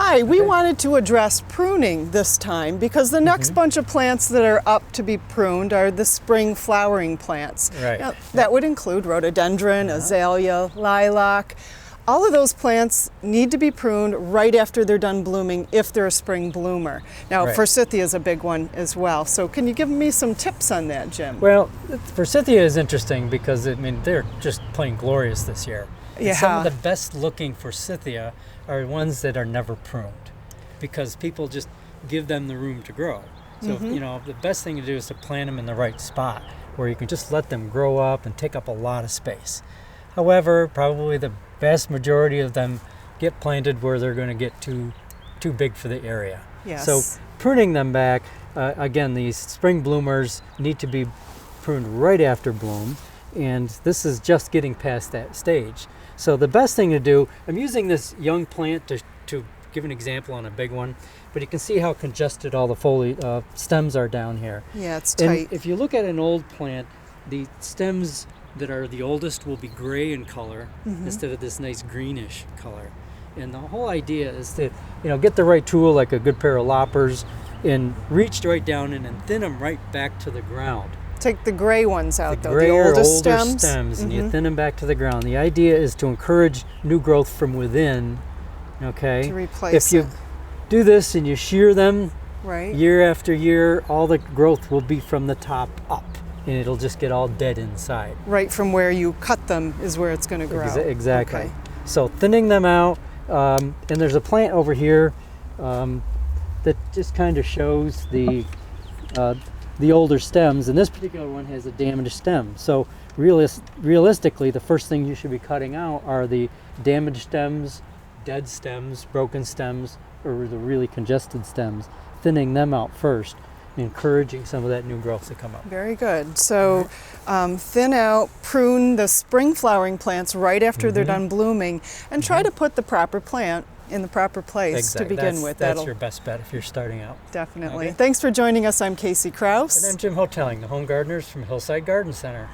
Hi, we wanted to address pruning this time because the next bunch of plants that are up to be pruned are the spring flowering plants. Right. Now, that would include rhododendron, azalea, lilac. All of those plants need to be pruned right after they're done blooming if they're a spring bloomer. Now, Right. forsythia is a big one as well. So can you give me some tips on that, Jim? Well, forsythia is interesting because, they're just plain glorious this year. And some of the best looking forsythia are ones that are never pruned because people just give them the room to grow. So, the best thing to do is to plant them in the right spot where you can just let them grow up and take up a lot of space. However, probably the vast majority of them get planted where they're going to get too big for the area. Yes. So pruning them back, again, these spring bloomers need to be pruned right after bloom, and this is just getting past that stage. So the best thing to do, I'm using this young plant to give an example on a big one, but you can see how congested all the stems are down here. Yeah, it's tight. And if you look at an old plant, the stems that are the oldest will be gray in color instead of this nice greenish color. And the whole idea is to, get the right tool, like a good pair of loppers, and reach right down in and thin them right back to the ground. Take the gray ones out, though, the grayer, oldest older stems. and you thin them back to the ground. The idea is to encourage new growth from within, okay? To replace If you do this and you shear them right. year after year, all the growth will be from the top up, and it'll just get all dead inside. Right from where you cut them is where it's going to grow. Exactly. Okay. So thinning them out, and there's a plant over here that just kind of shows the older stems, and this particular one has a damaged stem. So realistically, the first thing you should be cutting out are the damaged stems, dead stems, broken stems, or the really congested stems, thinning them out first, encouraging some of that new growth to come up. Very good. So thin out, prune the spring flowering plants right after they're done blooming, and try to put the proper plant in the proper place to begin with. That's your best bet if you're starting out. Definitely. Okay. Thanks for joining us. I'm Casey Krause. And I'm Jim Hotelling, the home gardeners from Hillside Garden Center.